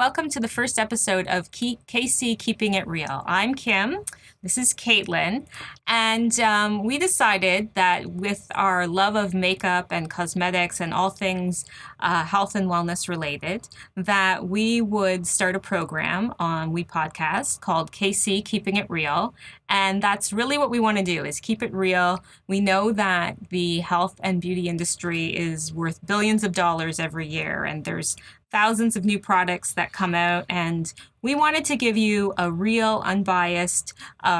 welcome to the first episode of KC Keeping It Real. I'm Kim. This is Caitlin. And we decided that with our love of makeup and cosmetics and all things health and wellness related, that we would start a program on WePodcast called KC Keeping It Real. And that's really what we want to do, is keep it real. We know that the health and beauty industry is worth billions of dollars every year, and there's thousands of new products that come out, and we wanted to give you a real, unbiased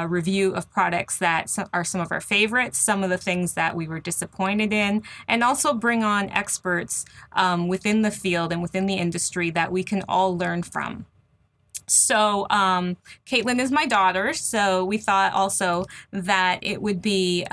review of products that are some of our favorites, some of the things that we were disappointed in, and also bring on experts within the field and within the industry that we can all learn from. So Caitlin is my daughter, so we thought also that it would be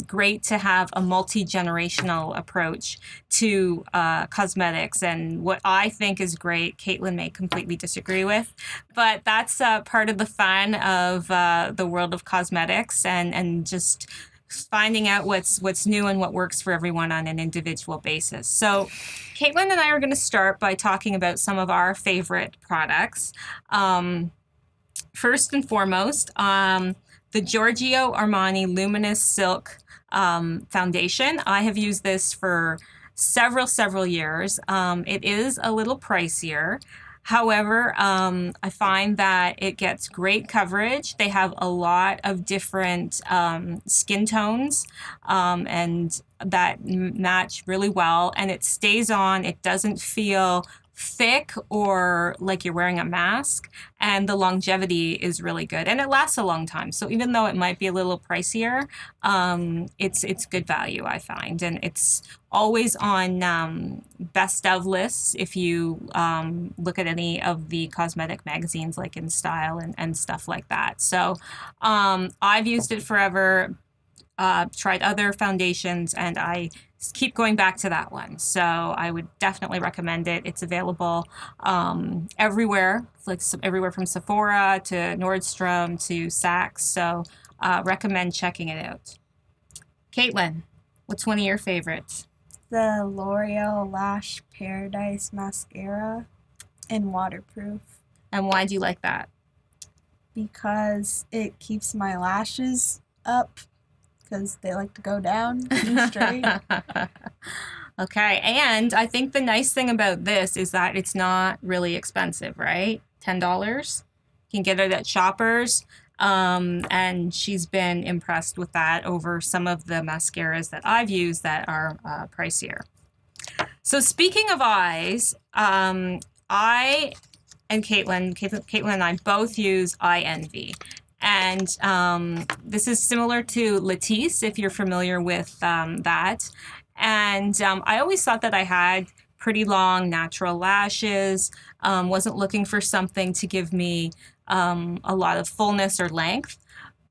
great to have a multi-generational approach to cosmetics. And what I think is great, Caitlin may completely disagree with, but that's part of the fun of the world of cosmetics and just finding out what's new and what works for everyone on an individual basis. So Caitlin and I are going to start by talking about some of our favorite products. First and foremost, the Giorgio Armani Luminous Silk Foundation. I have used this for several years. It is a little pricier. However, I find that it gets great coverage. They have a lot of different skin tones and that match really well, and it stays on. It doesn't feel thick or like you're wearing a mask, and the longevity is really good, and it lasts a long time. So even though it might be a little pricier, it's good value, I find, and it's always on best of lists if you look at any of the cosmetic magazines like In Style and stuff like that. So I've used it forever, tried other foundations, and I keep going back to that one. So I would definitely recommend it. It's available everywhere, like everywhere from Sephora to Nordstrom to Saks. So recommend checking it out. Caitlin, what's one of your favorites? The L'Oreal Lash Paradise Mascara in waterproof. And why do you like that? Because it keeps my lashes up, because they like to go down and straight. Okay, and I think the nice thing about this is that it's not really expensive, right? $10. You can get it at Shoppers, and she's been impressed with that over some of the mascaras that I've used that are pricier. So speaking of eyes, I and Caitlin and I both use Eye Envy. And this is similar to Latisse, if you're familiar with that. And I always thought that I had pretty long natural lashes, wasn't looking for something to give me a lot of fullness or length.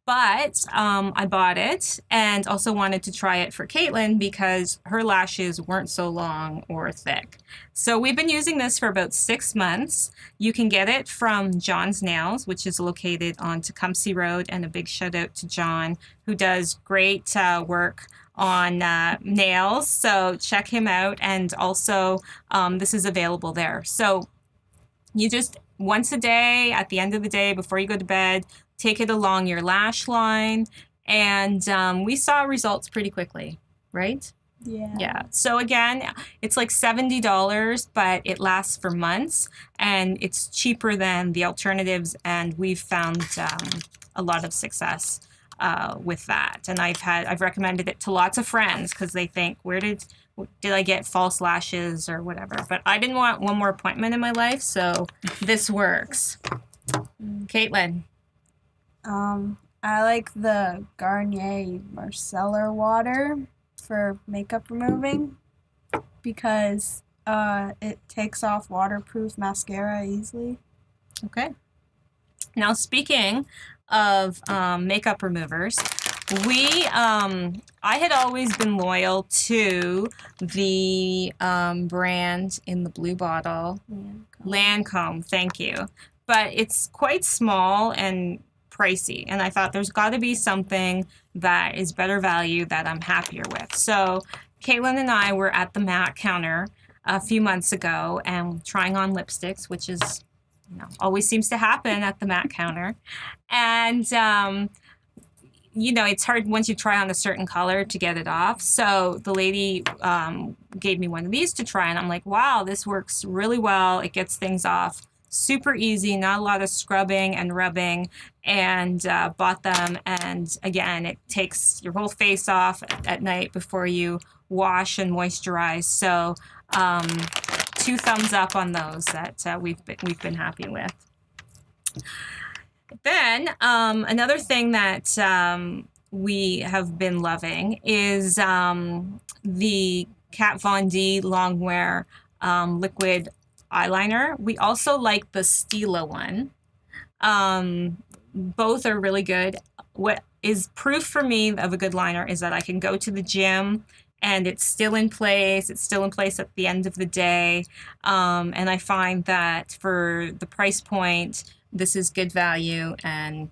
But I bought it and also wanted to try it for Caitlin because her lashes weren't so long or thick. So we've been using this for about 6 months. You can get it from John's Nails, which is located on Tecumseh Road, and a big shout out to John, who does great work on nails. So check him out. And also this is available there. So you just once a day, at the end of the day, before you go to bed, take it along your lash line, and we saw results pretty quickly, right? Yeah. So again, it's like $70, but it lasts for months, and it's cheaper than the alternatives, and we've found a lot of success with that. And I've recommended it to lots of friends because they think, where did I get false lashes or whatever? But I didn't want one more appointment in my life, so this works. Caitlin. I like the Garnier Micellar Water for makeup removing because it takes off waterproof mascara easily. Okay. Now, speaking of makeup removers, I had always been loyal to the brand in the blue bottle, Lancome. Thank you. But it's quite small and pricey, and I thought there's got to be something that is better value that I'm happier with. So Caitlin and I were at the MAC counter a few months ago and trying on lipsticks, which is always seems to happen at the mat counter. And, it's hard once you try on a certain color to get it off. So the lady gave me one of these to try, and I'm like, wow, this works really well. It gets things off super easy, not a lot of scrubbing and rubbing, and bought them. And again, it takes your whole face off at night before you wash and moisturize. So 2 thumbs up on those that we've been happy with. Then another thing that we have been loving is the Kat Von D Longwear liquid eyeliner. We also like the Stila one. Both are really good. What is proof for me of a good liner is that I can go to the gym and it's still in place. It's still in place at the end of the day. And I find that for the price point, this is good value and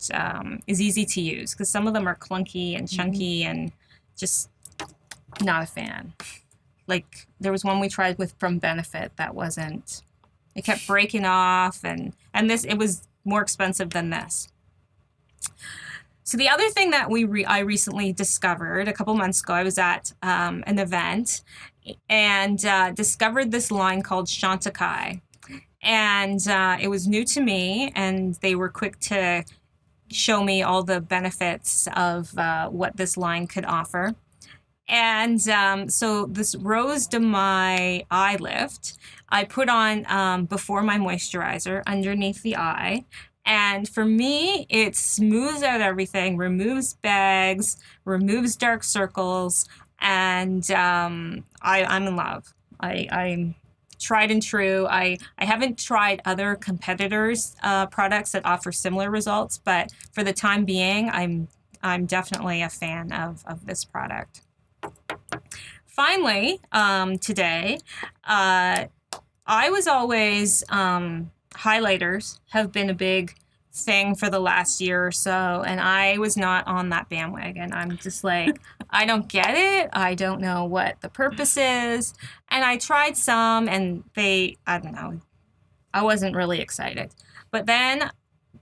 is easy to use, because some of them are clunky and chunky and just not a fan. Like there was one we tried with from Benefit that wasn't, it kept breaking off, and this, it was more expensive than this. So the other thing that I recently discovered a couple months ago, I was at an event and discovered this line called Chantecaille. And it was new to me, and they were quick to show me all the benefits of what this line could offer. And so this Rose de Mai eye lift, I put on before my moisturizer underneath the eye. And for me, it smooths out everything, removes bags, removes dark circles, and I'm in love. I'm tried and true. I haven't tried other competitors' products that offer similar results, but for the time being, I'm definitely a fan of this product. Finally, today, I was always highlighters have been a big thing for the last year or so, and I was not on that bandwagon. I'm just like, I don't get it. I don't know what the purpose is. And I tried some, and I don't know, I wasn't really excited. But then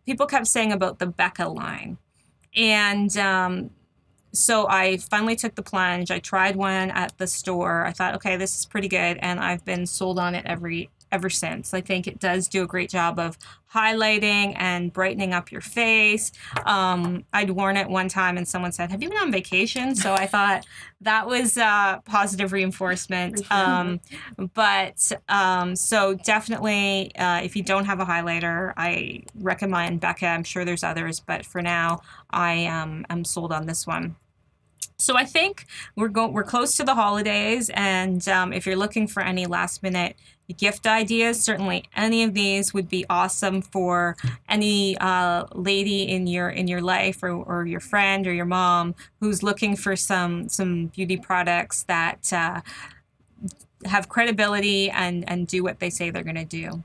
people kept saying about the Becca line. And so I finally took the plunge. I tried one at the store. I thought, okay, this is pretty good. And I've been sold on it ever since. I think it does do a great job of highlighting and brightening up your face. I'd worn it one time and someone said, have you been on vacation? So I thought that was positive reinforcement. So definitely, if you don't have a highlighter, I recommend Becca. I'm sure there's others, but for now, I am sold on this one. So I think we're close to the holidays, and if you're looking for any last minute gift ideas, certainly any of these would be awesome for any lady in your life, or your friend or your mom who's looking for some beauty products that have credibility and do what they say they're going to do.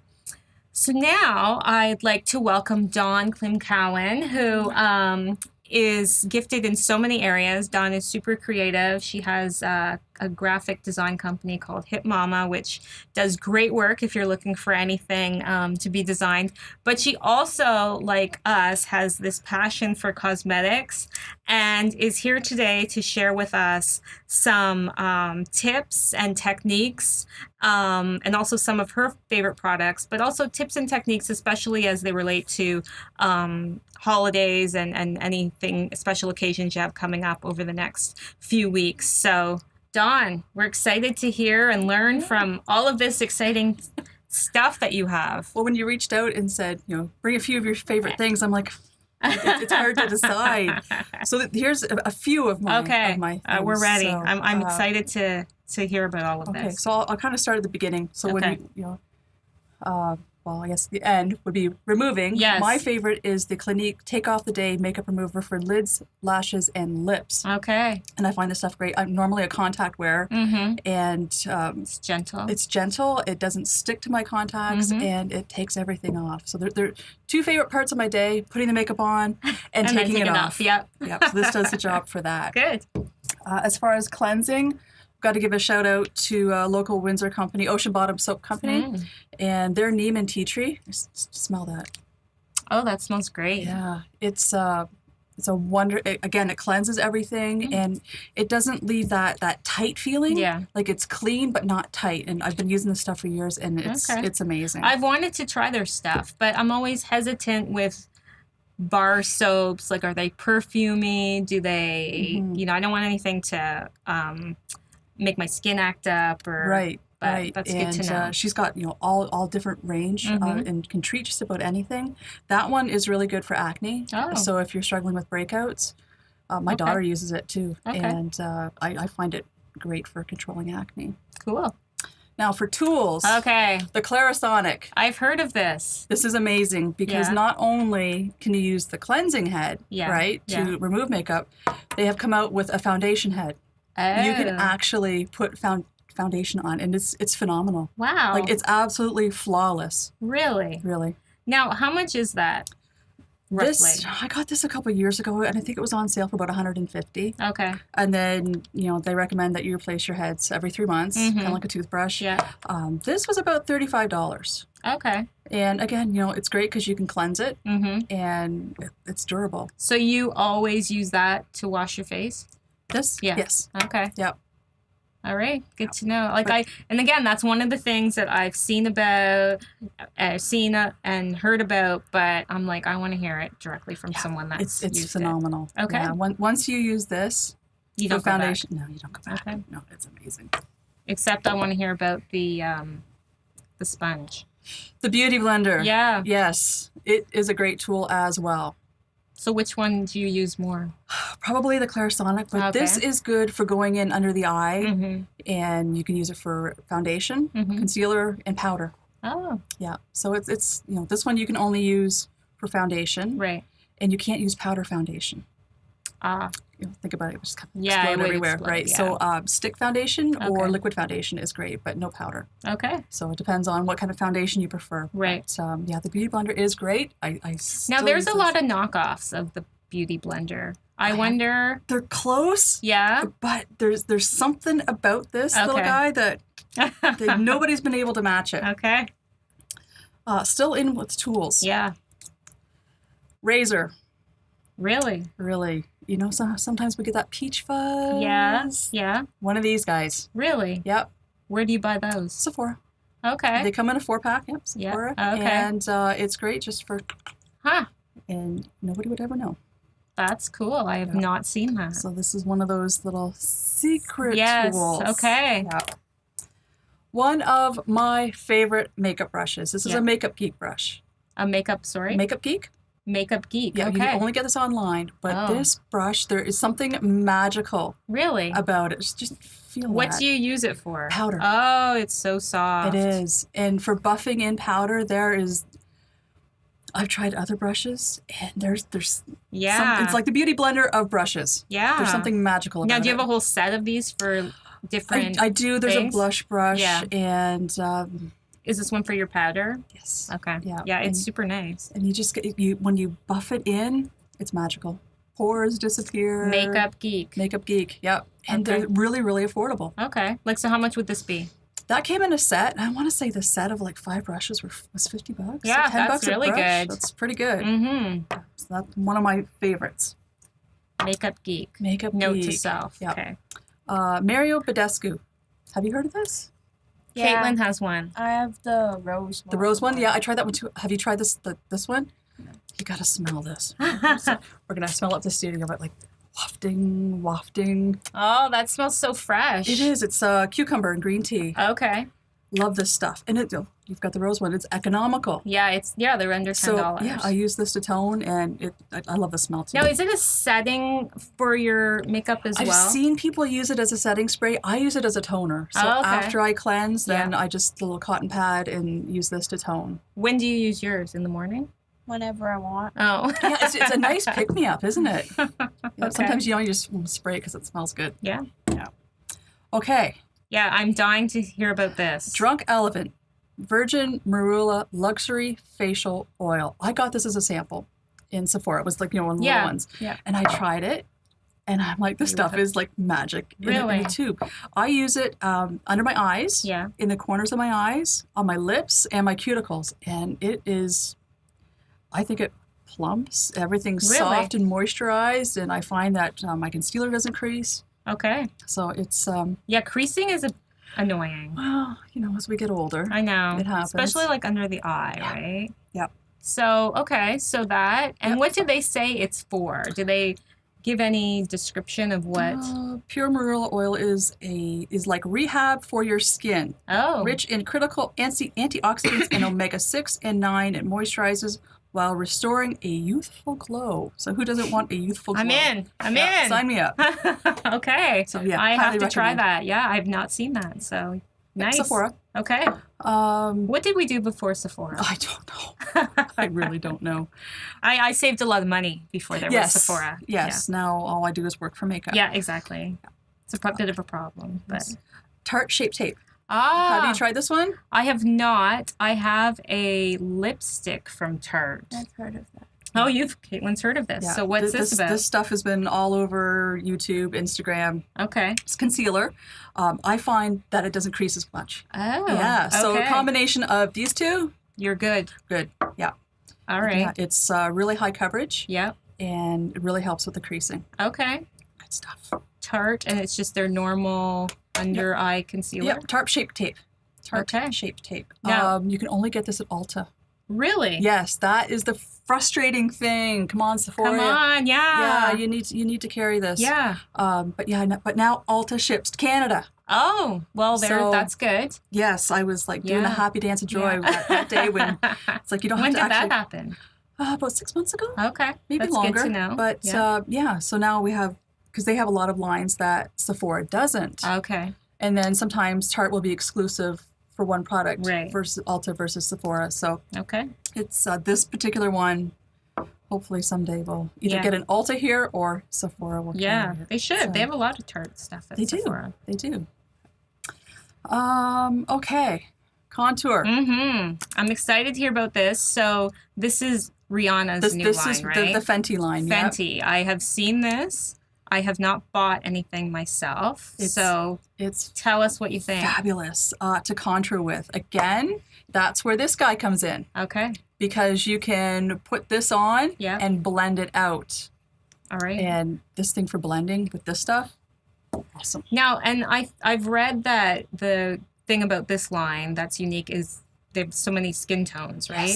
So now I'd like to welcome Dawn Klym Cowan, who is gifted in so many areas. Dawn is super creative. She has a graphic design company called Hip Mama, which does great work if you're looking for anything to be designed. But she also, like us, has this passion for cosmetics and is here today to share with us some tips and techniques, and also some of her favorite products, but also tips and techniques, especially as they relate to holidays and anything, special occasions you have coming up over the next few weeks. So Dawn, we're excited to hear and learn from all of this exciting stuff that you have. Well, when you reached out and said, bring a few of your favorite things, I'm like, it's hard to decide. So here's a few of my things. We're ready. So, I'm excited to hear about all of this. Okay, so I'll kind of start at the beginning. So when well, I guess the end would be removing. Yes. My favorite is the Clinique Take Off the Day Makeup Remover for lids, lashes, and lips. Okay. And I find this stuff great. I'm normally a contact wearer, and it's gentle. It's gentle. It doesn't stick to my contacts, and it takes everything off. So there are two favorite parts of my day: putting the makeup on and taking it off. Yep. So this does the job for that. Good. As far as cleansing, Got to give a shout out to a local Windsor company, Ocean Bottom Soap Company, and their neem and tea tree. Smell that. Oh, that smells great. Yeah, it's a wonder. Again, it cleanses everything, and it doesn't leave that tight feeling. Yeah. Like it's clean but not tight. And I've been using this stuff for years, and it's amazing. I've wanted to try their stuff, but I'm always hesitant with bar soaps. Like, are they perfumey? Do they, I don't want anything to make my skin act up or. Right. But right. that's good to know. She's got, all different range and can treat just about anything. That one is really good for acne. Oh. So if you're struggling with breakouts, my daughter uses it too. Okay. And I find it great for controlling acne. Cool. Now for tools. Okay. The Clarisonic. I've heard of this. This is amazing because not only can you use the cleansing head, right, to remove makeup, they have come out with a foundation head. Oh. You can actually put foundation on, and it's phenomenal. Wow. Like, it's absolutely flawless. Really? Really. Now, how much is that? Roughly. I got this a couple of years ago, and I think it was on sale for about $150. Okay. And then, they recommend that you replace your heads every 3 months, kind of like a toothbrush. Yeah. This was about $35. Okay. And again, it's great because you can cleanse it, and it's durable. So you always use that to wash your face? This? Yeah. Yes. Okay. Yep. All right, good to know. And again, that's one of the things that I've seen about, and heard about, but I'm like, I want to hear it directly from someone that's it's used phenomenal. It. Okay. Yeah. Once you use this, you don't foundation. Go back. No, you don't go back. Okay. No, it's amazing. Except I want to hear about the sponge. The Beauty Blender. Yeah. Yes, it is a great tool as well. So which one do you use more? Probably the Clarisonic, but this is good for going in under the eye, and you can use it for foundation, concealer, and powder. Oh. Yeah. So it's this one you can only use for foundation, right? And you can't use powder foundation. Think about it; it just kind of explode everywhere, right? Yeah. So stick foundation or liquid foundation is great, but no powder. Okay. So it depends on what kind of foundation you prefer. Right. But, the Beauty Blender is great. Now there's a lot of knockoffs of the Beauty Blender. I wonder. They're close. Yeah. But there's something about this little guy that nobody's been able to match it. Okay. Still in with tools. Yeah. Razor. Really? Really. Sometimes we get that peach fuzz. Yeah. Yeah. One of these guys. Really? Yep. Where do you buy those? Sephora. Okay. They come in a 4-pack. Yep. Sephora. Yeah. Okay. And it's great just for. Huh. And nobody would ever know. That's cool. I have not seen that. So this is one of those little secret tools. Okay. Yeah. One of my favorite makeup brushes. This is a Makeup Geek brush. A makeup, sorry? Makeup Geek? Makeup Geek. Yeah, okay. You only get this online, but this brush, there is something magical about it. Just feel What that. do you use it for? Powder. Oh, it's so soft. It is. And for buffing in powder, I've tried other brushes, and there's it's like the Beauty Blender of brushes. Yeah. There's something magical about it. Now, do you have a whole set of these for different I do. There's things? a blush brush, and is this one for your powder? yes. Okay. Yeah. Yeah, it's super nice. And you just when you buff it in, it's magical. Pores disappear. Makeup Geek. Makeup Geek. Yep. And Okay. they're really, really affordable. Okay. So how much would this be? That came in a set. I want to say the set of like 5 brushes was $50. Yeah, so $10 that's a really brush. good. That's pretty good. Mm-hmm. So that's one of my favorites. Makeup Geek. Makeup Note Geek. to self. Yep. Okay. Mario Badescu. Have you heard of this? Yeah. Caitlin has one. I have the rose one. The rose one? Yeah, I tried that one too. Have you tried this one? No. You got to smell this. So we're going to smell up the studio, but like wafting. Oh, that smells so fresh. It is. It's cucumber and green tea. Okay. Love this stuff. And you've got the rose one. It's economical. Yeah, they're under $10. So yeah, I use this to tone, and I love the smell too. Now, is it a setting for your makeup as well? I've seen people use it as a setting spray. I use it as a toner. So after I cleanse, then I just a little cotton pad and use this to tone. When do you use yours? In the morning? Whenever I want. Oh. Yeah, it's a nice pick-me-up, isn't it? Yeah, Okay. Sometimes you just want to spray it because it smells good. Yeah. Yeah. Okay. Yeah, I'm dying to hear about this. Drunk Elephant Virgin Marula Luxury Facial Oil. I got this as a sample in Sephora. It was like, one of the little ones. Yeah. And I tried it, And I'm like, this stuff is like magic in Really? a tube. I use it under my eyes, Yeah. in the corners of my eyes, on my lips, and my cuticles. And it is, I think it plumps. Everything's Really? soft and moisturized. And I find that my concealer doesn't crease. Okay. So it's, Yeah, creasing is annoying. well, as we get older. I know. It happens. Especially like under the eye, right? Yep. So, okay, so that. And Yep. what do they say it's for? Do they give any description of what? Pure marula oil is like rehab for your skin. Oh. Rich in critical antioxidants and omega-6 and 9. It moisturizes while restoring a youthful glow. So who doesn't want a youthful glow? I'm in. Yeah, sign me up. Okay. So yeah, I have highly to try recommend. that. Yeah, I've not seen that. So nice. Sephora. Okay. What did we do before Sephora? I don't know. I really don't know. I saved a lot of money before there was Sephora. Yes. Now all I do is work for makeup. Yeah, exactly. It's a bit of a problem, but Tarte Shape Tape. ah, Have you tried this one? I have not. I have a lipstick from Tarte. I've heard of that. Oh, Caitlin's heard of this. Yeah. So what's this about? This stuff has been all over YouTube, Instagram. Okay. It's concealer. I find that it doesn't crease as much. Oh. Yeah. So a okay. combination of these two, You're good. good. Yeah. All right. Yeah, it's really high coverage Yep. and it really helps with the creasing. Okay. Good stuff. Tarte, and it's just their normal under eye concealer. Yep. Tarte Shape Tape. Tarte Okay. Shape Tape. Now- You can only get this at Ulta. Really? Yes, that is the frustrating thing. Come on, Sephora. Come on. Yeah, Yeah. you need to carry this. Yeah. But now Ulta ships to Canada. Oh, well, So- that's good. Yes, I was like doing Yeah. a happy dance of joy Yeah. that day when it's like you don't When have did to actually. that happen? About 6 months ago, Okay. maybe That's longer. good to know. But yeah. so now we have, because they have a lot of lines that Sephora doesn't, Okay. and then sometimes Tarte will be exclusive for one product Right. versus Ulta versus Sephora. So Okay. it's this particular one. Hopefully someday we'll either Yeah. get an Ulta here or Sephora will Yeah. carry it. They should. So They have a lot of Tarte stuff at They do. Sephora. They do. Okay, contour. Mm-hmm. I'm excited to hear about this. So this is Rihanna's new This line, is right? the Fenty line. Yep. Fenty. I have seen this. I have not bought anything myself. So It's tell us what you think. fabulous to contour with. Again, that's where this guy comes in Okay. because you can put this on Yeah. and blend it out. All right. And this thing for blending with this stuff, awesome. Now, and I've read that the thing about this line that's unique is there's so many skin tones, right?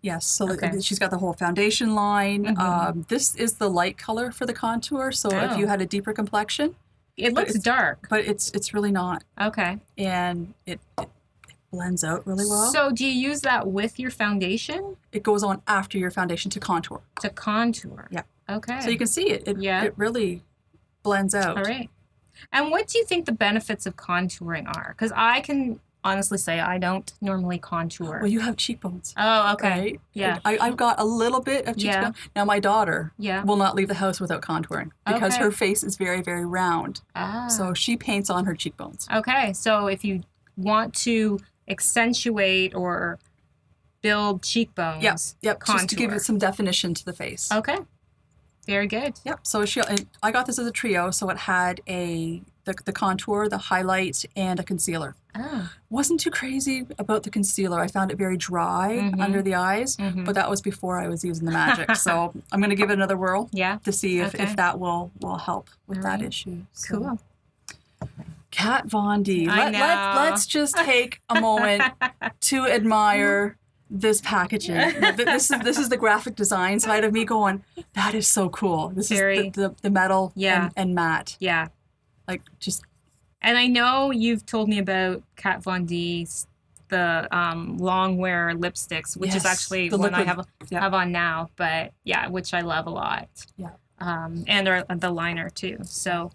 Yes. So Okay. she's got the whole foundation line. Mhm. This is the light color for the contour. So if Oh. you had a deeper complexion, It But looks it's- dark. but it's really not, Okay. and it blends out really well. So do you use that with your foundation It goes on after your foundation to contour. to contour? Yeah. Okay. So you can see it. Yeah. It really blends out. All right. And what do you think the benefits of contouring are? Because I can honestly say I don't normally contour. Well, you have cheekbones. Oh, okay. Right? Yeah. I've got a little bit of Yeah. cheekbone. Now, my daughter Yeah. will not leave the house without contouring because Okay. her face is very, very round. Ah. So she paints on her cheekbones. Okay. So if you want to accentuate or build cheekbones, Yep. Just to give contour. it some definition to the face. Okay. Very good. Yep. So and I got this as a trio, so it had the contour, the highlight, and a concealer. Oh. Wasn't too crazy about the concealer. I found it very dry Mhm. under the eyes, Mhm. but that was before I was using the magic. So I'm going to give it another whirl Yeah. to see if Okay. that will help with All that right. issue. So, Cool. Kat Von D. I know. Let's just take a moment to admire this packaging. This is the graphic design side of me going, that is so cool. This Very- is the metal Yeah. and matte. Yeah. Like just And I know you've told me about Kat Von D's the long wear lipsticks, which is Yes, actually the one I liquid. Yeah. have on now, but yeah, which I love a lot. Yeah. And the liner too. So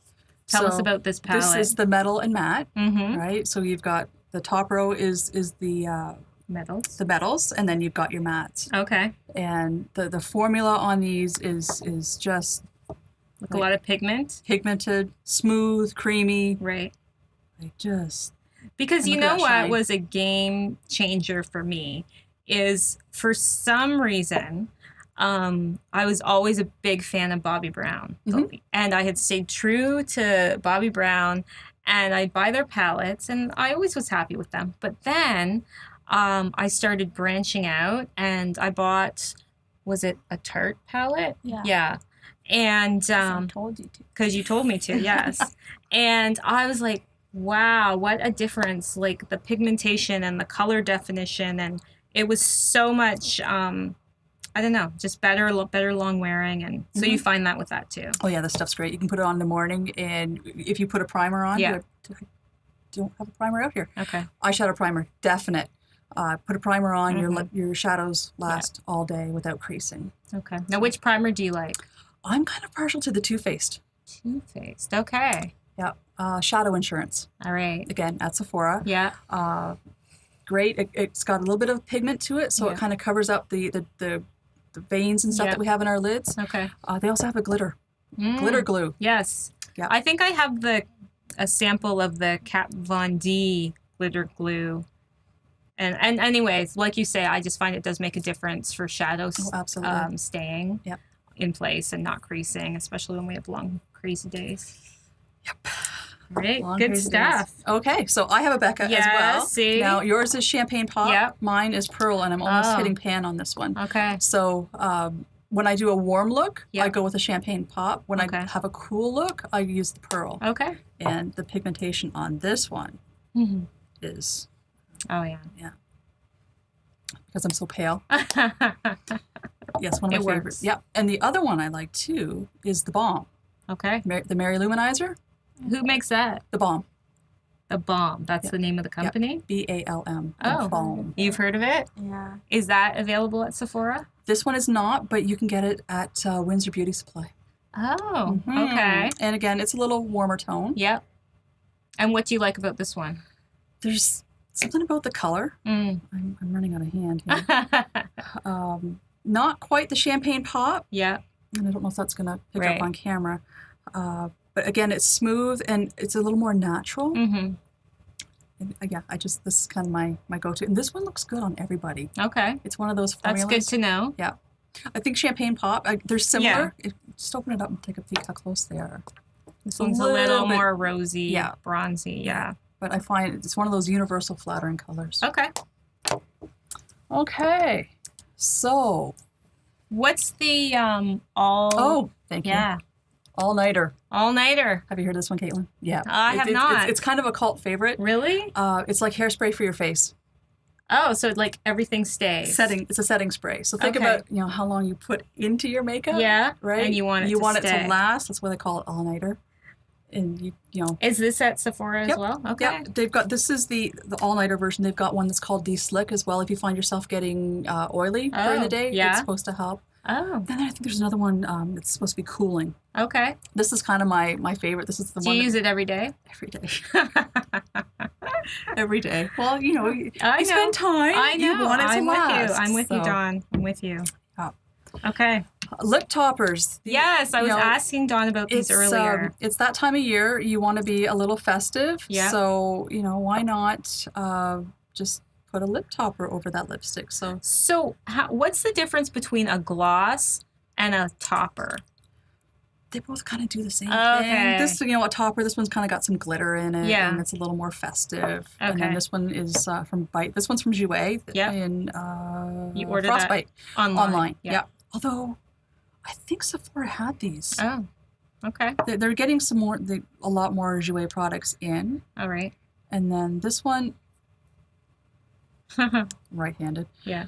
tell us So about this palette. this is the metal and matte, Mm-hmm. right? So you've got the top row is the metals, and then you've got your mattes. Okay. And the formula on these is just With a lot of pigment. pigmented, smooth, creamy. Right. Like just Because And you look at know that what shine. was a game changer for me is for some reason I was always a big fan of Bobbi Brown. And I had stayed true to Bobbi Brown, and I'd buy their palettes, and I always was happy with them. But then I started branching out, and I bought, was it a Tarte palette? Yeah. Yeah. And I told you to. because you told me to, yes. And I was like, wow, what a difference. Like the pigmentation and the color definition. And it was so much, I don't know, just better long wearing. And so you find that with that too. Oh yeah, this stuff's great. You can put it on in the morning, and if you put a primer on, Yeah. don't have a primer out here. Okay. Eyeshadow primer, definite. Put a primer on, your shadows last all day without creasing. Okay. Now, which primer do you like? I'm kind of partial to the Too Faced. Too Faced. Okay. Yeah. Shadow Insurance. All right. Again, at Sephora. Yeah. Great. It's got a little bit of pigment to it, so it kind of covers up the veins and stuff that we have in our lids. Okay. They also have a glitter glue. Yes. Yeah. I think I have a sample of the Kat Von D glitter glue. And anyways, like you say, I just find it does make a difference for shadows absolutely. Staying Yep. in place and not creasing, especially when we have long, crazy days. Yep. Right? Long Good crazy stuff. days. Okay, so I have a Becca as Yeah, well. see? Now, yours is Champagne Pop. Yep. Mine is Pearl, and I'm almost Oh. hitting pan on this one. Okay. So when I do a warm look, Yep. I go with a Champagne Pop. When Okay. I have a cool look, I use the Pearl. Okay. And the pigmentation on this one Mm-hmm. is, Oh, yeah. because I'm so pale, yes, one of It my works. favorites. Yep. And the other one I like too is the Balm. Okay. The Mary Luminizer, Who makes that? the Balm. The Balm. That's the name of the company? BALM. Oh. Balm. You've heard of it? Yeah. Is that available at Sephora? This one is not, but you can get it at Windsor Beauty Supply. Oh, Mhm. okay. And again, it's a little warmer tone. Yep. And what do you like about this one? There's something about the color. Mm. I'm running out of hand here. Not quite the Champagne Pop, Yeah. and I don't know if that's going to pick Right. up on camera. But again, it's smooth and it's a little more natural. Mm-hmm. And yeah, this is kind of my go-to. And this one looks good on everybody. Okay. It's one of those That's formulas. good to know. Yeah. I think Champagne Pop, they're similar. Just open it up and take a peek how close they are. This one's a little little bit- more rosy, Yeah. bronzy. Yeah. But I find it's one of those universal flattering colors. Okay. Okay. So, What's the all? oh, thank you. yeah, All-nighter. all-nighter. Have you heard this one, Caitlin? Yeah. I have not. It's kind of a cult favorite. Really? It's like hairspray for your face. Oh, so like everything stays. It's a setting spray. So think Okay. about how long you put into your makeup. Yeah. Right. And you want it to stay. last. That's why they call it all-nighter. And you know. Is this at Sephora as Yep. well? Okay. Yeah, they've got this is the all-nighter version. They've got one that's called De-Slick as well. If you find yourself getting oily during Oh, the day, yeah. it's supposed to help. Oh, Then I think there's another one that's supposed to be cooling. okay. This is kind of my favorite. This is the Do one you that- use it every day? every day. Every day. Well, you I know. spend time. I know. You want it to I'm last. with you. I'm with you, So, Dawn. I'm with you. Yeah. Okay. Lip toppers. Yes, I was asking Dawn about these earlier. It's that time of year. You want to be a little festive. Yeah. So, why not just put a lip topper over that lipstick? So What's the difference between a gloss and a topper? they both kind of do the same Okay. thing. This, a topper, this one's kind of got some glitter in it. Yeah. And it's a little more festive. And then Okay. this one is from Bite. This one's from Jouet. Yep. In You ordered that Frostbite. online. Yeah. Although, I think Sephora had these. Oh, okay. They're getting a lot more Jouet products in. All right. And then this one, right-handed, Yeah.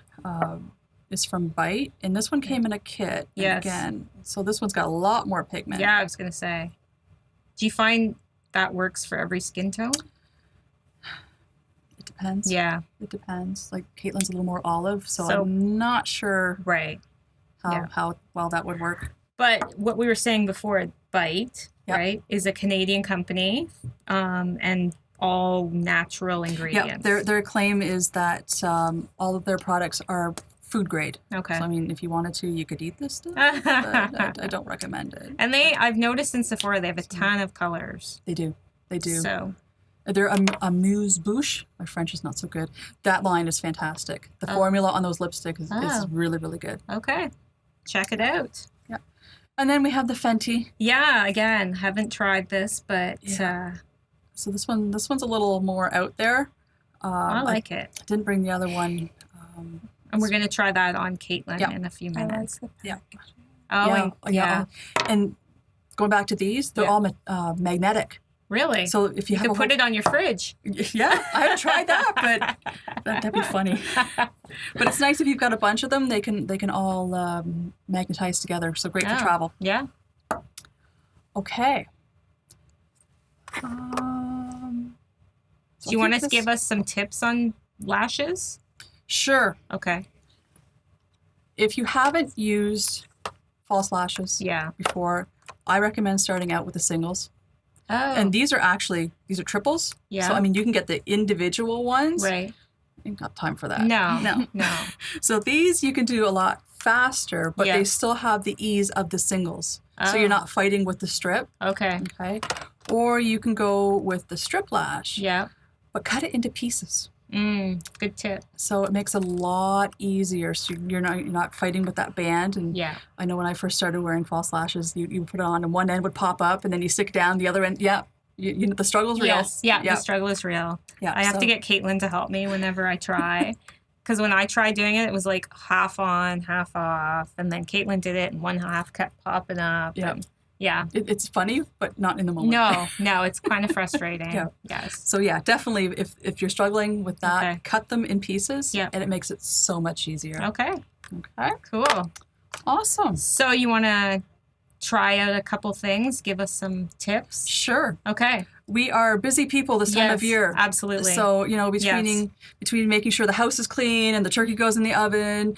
is from Bite. And this one came in a kit. And Yes. again, so this one's got a lot more pigment. Yeah, I was going to say. Do you find that works for every skin tone? It depends. Yeah. It depends. Like Caitlin's a little more olive, so So- I'm not sure Right. Yeah. how well that would work. But what we were saying before, Bite, Yep. right, is a Canadian company and all natural Yeah, ingredients. their claim is that all of their products are food grade. Okay. So I mean, if you wanted to, you could eat this stuff. But I don't recommend it. And I've noticed in Sephora, they have a ton of colors. They do. So, They're a Muse Bouche. My French is not so good. That line is fantastic. The formula on those lipsticks is Oh. really, really good. okay. check it out. Yeah. And then we have the Fenty. Yeah, again, haven't tried this, but So this one's a little more out there. I like it. Didn't bring the other one. And we're going to try that on Caitlin in a few I like minutes. the Yeah. Oh, yeah. And going back to these, they're all magnetic. Really? So if you have could put it on your fridge. Yeah, I haven't tried that, but that'd be funny. But it's nice if you've got a bunch of them. They can all magnetize together. So great for travel. Yeah. Okay. Do you want to give us some tips on lashes? Sure. Okay. If you haven't used false lashes before, I recommend starting out with the singles. Oh. And these are triples. Yeah. So, I mean, you can get the individual ones. Right. Ain't got time for that. No. So these you can do a lot faster, but they still have the ease of the singles. So you're not fighting with the strip. Okay. Okay. Or you can go with the strip lash. Yeah. But cut it into pieces. Good tip. So it makes it a lot easier. So you're not fighting with that band. And I know when I first started wearing false lashes, you put it on and one end would pop up and then you stick down the other end. Yeah. You know, the struggle's real. Yes. Yeah. The struggle is real. Yeah. I have to get Caitlin to help me whenever I try. Because when I tried doing it, it was like half on, half off. And then Caitlin did it and one half kept popping up. Yeah. And yeah. It's funny, but not in the moment. No, it's kind of frustrating. Yes. So yeah, definitely if you're struggling with that, cut them in pieces and it makes it so much easier. Okay. Cool. Awesome. So you want to try out a couple things? Give us some tips? Sure. Okay. We are busy people this time of year. Absolutely. So, between making sure the house is clean and the turkey goes in the oven.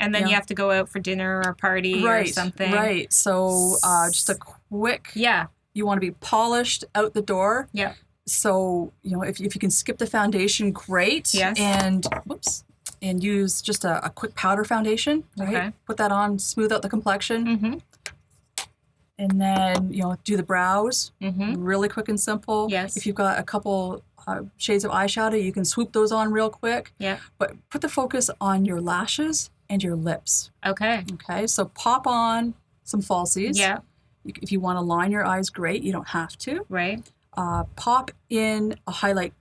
And then you have to go out for dinner or party or something. Right. So just a quick. Yeah. You want to be polished out the door. Yeah. So, if you can skip the foundation, great. Yes. And use just a quick powder foundation. Right. Okay. Put that on, smooth out the complexion. Mm-hmm. And then, do the brows. Mm-hmm. Really quick and simple. Yes. If you've got a couple shades of eyeshadow, you can swoop those on real quick. Yeah. But put the focus on your lashes and your lips. Okay. Okay, so pop on some falsies. Yeah. If you want to line your eyes, great. You don't have to. Right. Pop in a highlight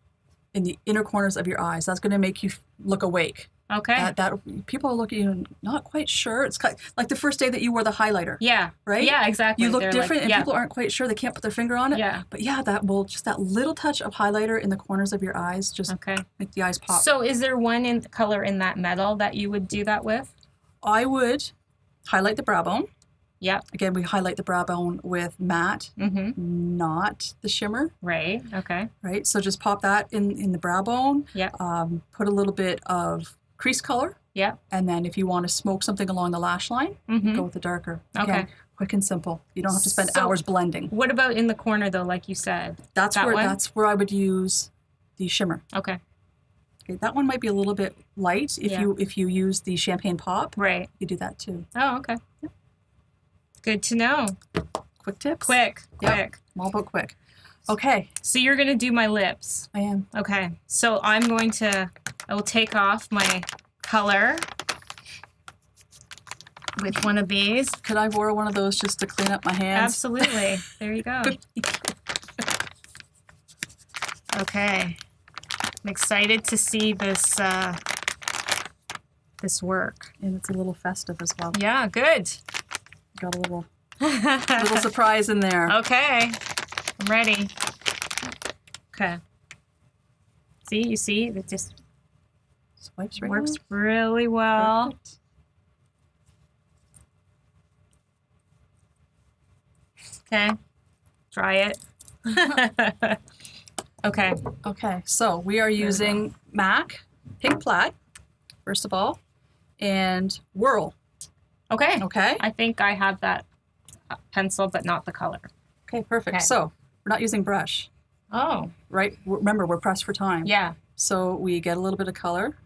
in the inner corners of your eyes. That's going to make you look awake. Okay. That people are looking not quite sure. It's like the first day that you wore the highlighter. Yeah. Right? Yeah, exactly. You look different and people aren't quite sure. They can't put their finger on it. Yeah. But that little touch of highlighter in the corners of your eyes just make the eyes pop. So is there one color in that metal that you would do that with? I would highlight the brow bone. Yeah. Again, we highlight the brow bone with matte, not the shimmer. Right. Okay. Right. So just pop that in the brow bone. Yeah. Put a little bit of crease color. Yeah. And then if you want to smoke something along the lash line, go with the darker. Again, quick and simple. You don't have to spend hours blending. What about in the corner though, like you said? That's where I would use the shimmer. Okay. Okay, that one might be a little bit light if you use the champagne pop. Right. You do that too. Oh, okay. Yeah. Good to know. Quick tips. Quick. All about quick. Okay. So you're going to do my lips. I am. Okay. So I will take off my color with one of these. Could I borrow one of those just to clean up my hands? Absolutely. There you go. Okay. I'm excited to see this work. And it's a little festive as well. Yeah, good. Got a little surprise in there. Okay. I'm ready. Okay. You see, it just swipes right works really well. Perfect. Okay. Try it. Okay. Okay, so we are using MAC Pink Plaid, first of all, and Whirl. Okay. Okay. I think I have that pencil, but not the color. Okay, perfect. Okay. So we're not using brush. Oh. Right? Remember, we're pressed for time. Yeah. So we get a little bit of color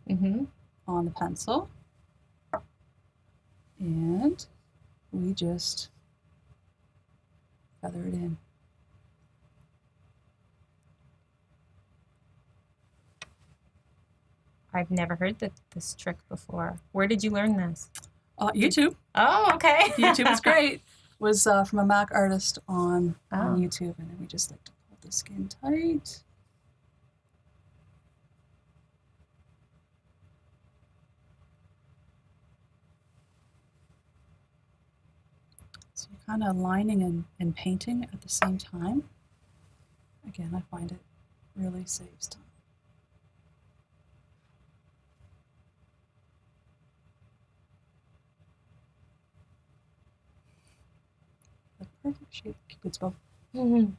on the pencil. And we just feather it in. I've never heard this trick before. Where did you learn this? YouTube. Oh, okay. YouTube is great. Was from a MAC artist on Oh. YouTube, and then we just like to pull the skin tight. So you're kind of lining and painting at the same time. Again, I find it really saves time. The perfect shape. Cupid's bow. Mm-hmm.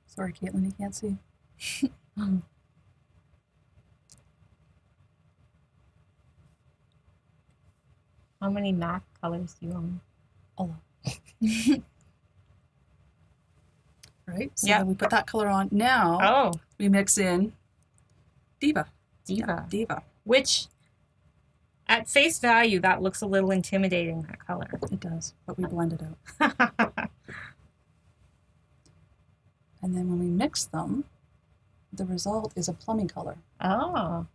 Sorry, Caitlin, you can't see. How many MAC colors do you own? A lot. Right? So Yeah. then we put that color on. Now Oh, we mix in Diva. Diva. Yeah, Diva. Which, at face value, that looks a little intimidating, that color. It does, but we blend it out. And then when we mix them, the result is a plummy color. Oh.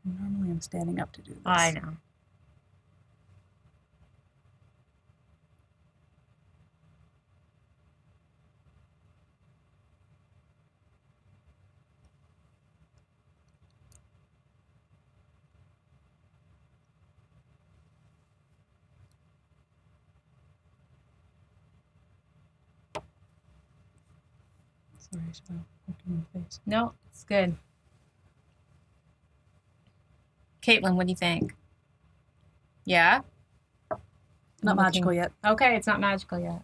Normally I'm standing up to do this. I know. Sorry, should I look in the face? No, it's good. Caitlin, what do you think? Yeah? Not I'm magical looking- yet. Okay, it's not magical yet.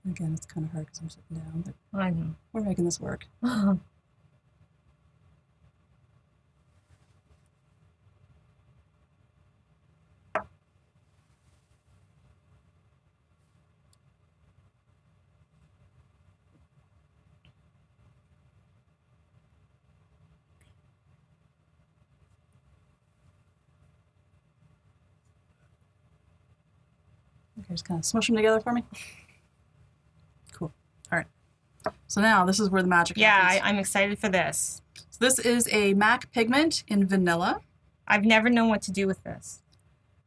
Again, it's kind of hard because I'm sitting down, but I know. we're making this work. Okay, just kind of smush them together for me. Cool. All right. So now this is where the magic Yeah, happens. I'm excited for this. So this is a MAC pigment in vanilla. I've never known what to do with this.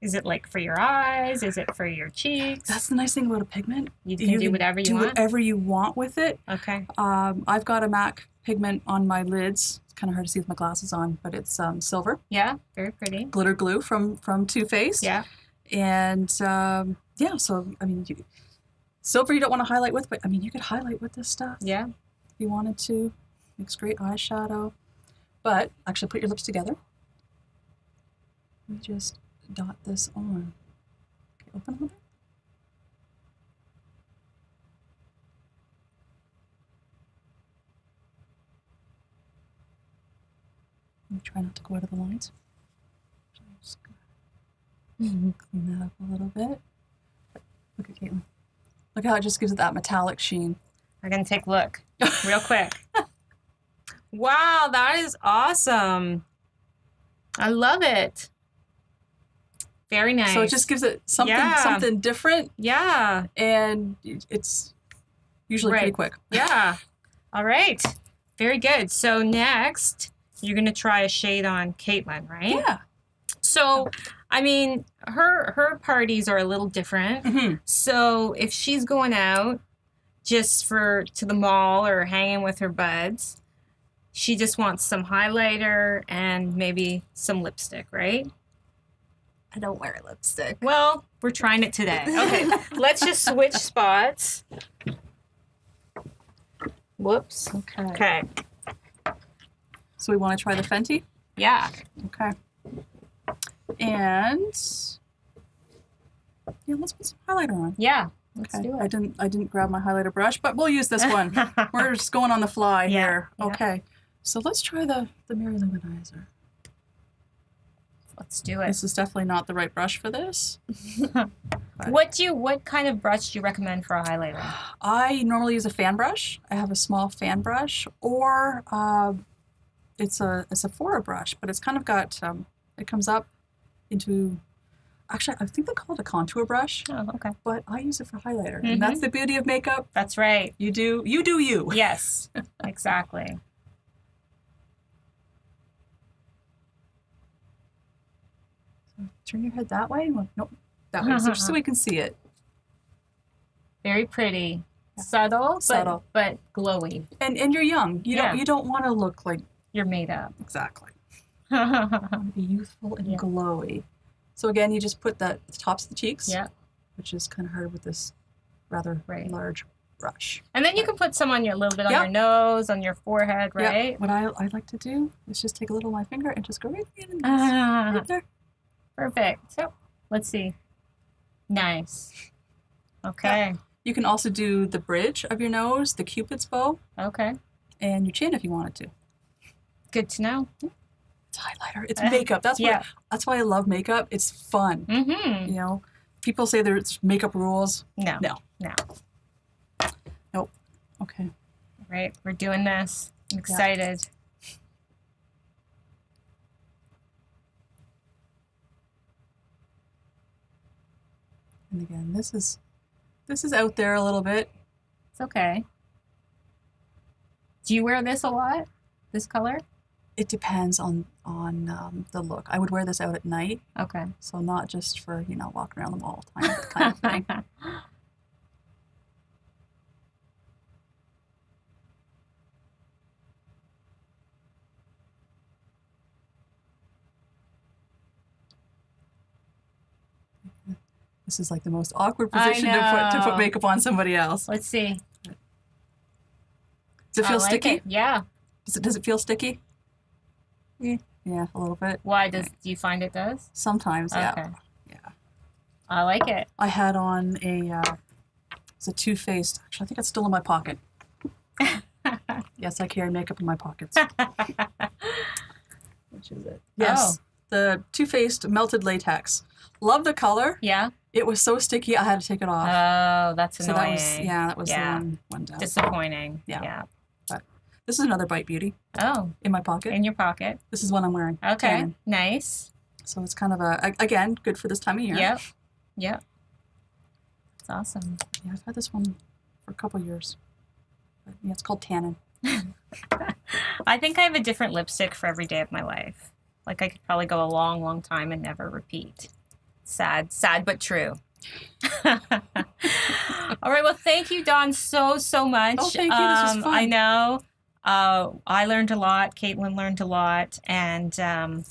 Is it like for your eyes? Is it for your cheeks? That's the nice thing about a pigment. You can do whatever you do want? whatever you want with it. Okay. I've got a MAC pigment on my lids. It's kind of hard to see with my glasses on, but it's silver. Yeah, very pretty. Glitter glue from Too Faced. Yeah. And yeah, so I mean, silver you don't want to highlight with, but I mean, you could highlight with this stuff Yeah. if you wanted to. Makes great eyeshadow. But actually, put your lips together. We just dot this on. Okay, open a little bit. And try not to go out of the lines. Just clean that up a little bit. Look at Caitlin. Look how it just gives it that metallic sheen. I'm going to take a look real quick. Wow, that is awesome. I love it. Very nice. So it just gives it something different, Yeah. and it's usually pretty Right. quick. Yeah. All right. Very good. So next, you're going to try a shade on Caitlin, right? Yeah. So, I mean, her parties are a little different. Mm-hmm. So if she's going out just to the mall or hanging with her buds, she just wants some highlighter and maybe some lipstick, right? I don't wear lipstick. Well, we're trying it today. Okay, let's just switch spots. Whoops. Okay. So we want to try the Fenty. Yeah. Okay. And yeah, let's put some highlighter on. Yeah. Let's Okay. do I it. didn't grab my highlighter brush, but we'll use this one. We're just going on the fly Yeah, here. yeah. Okay. So let's try the Mary Luminizer. Let's do it. This is definitely not the right brush for this. What kind of brush do you recommend for a highlighter? I normally use a fan brush. I have a small fan brush, or it's a Sephora brush, but it's kind of got it comes up into. Actually, I think they call it a contour brush. Oh, okay. But I use it for highlighter, and that's the beauty of makeup. That's right. You do you. Yes, exactly. Turn your head that way. Nope, that way, so just so we can see it. Very pretty, subtle, but glowy. And you're young. You don't want to look like you're made up. Exactly. You want to be youthful and glowy. So again, you just put the tops of the cheeks. Yeah. Which is kind of hard with this rather large brush. And then you can put some on your little bit on your nose, on your forehead, right? Yeah. What I like to do is just take a little of my finger and just go right in this, right there. Perfect. So let's see. Nice. Okay. Yeah. You can also do the bridge of your nose, the Cupid's bow. Okay. And your chin if you wanted to. Good to know. It's highlighter. It's makeup. That's why I love makeup. It's fun. Mm-hmm. You know, people say there's makeup rules. No. Nope. Okay. Right. We're doing this. I'm excited. Yeah. And again, this is out there a little bit. It's okay. Do you wear this a lot? This color? It depends on the look. I would wear this out at night. Okay. So not just for, walking around the mall all the time kind of thing. This is like the most awkward position to put makeup on somebody else. Let's see. Does it feel sticky? It. Yeah. Does it feel sticky? Yeah. Yeah, a little bit. Why do you find it does? Sometimes, yeah. Okay. Yeah. I like it. I had on it's a Too Faced. Actually, I think it's still in my pocket. Yes, I carry makeup in my pockets. Which is it? Yes. The Too Faced Melted Latex. Love the color. Yeah. It was so sticky, I had to take it off. Oh, that's annoying. So that was the one down. Disappointing. Yeah. But this is another Bite Beauty. Oh. In my pocket. In your pocket. This is what I'm wearing. Okay. Tannin. Nice. So it's kind of again, good for this time of year. Yep. Yep. It's awesome. Yeah, I've had this one for a couple years. But yeah, it's called Tannin. I think I have a different lipstick for every day of my life. Like I could probably go a long, long time and never repeat. Sad but true. All right. Well, thank you, Dawn, so much. Oh, thank you. This was fun. I know. I learned a lot. Caitlin learned a lot, and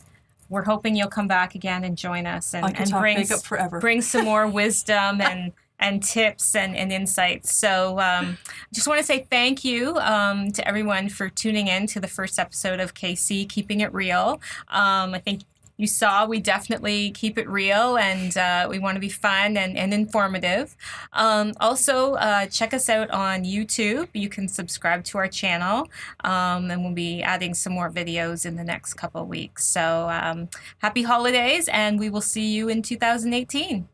we're hoping you'll come back again and join us and talk makeup forever. Bring some more wisdom and tips and insights. So just want to say thank you to everyone for tuning in to the first episode of KC Keeping It Real. I think you saw we definitely keep it real, and we want to be fun and informative. Also, check us out on YouTube. You can subscribe to our channel, and we'll be adding some more videos in the next couple of weeks. So happy holidays, and we will see you in 2018.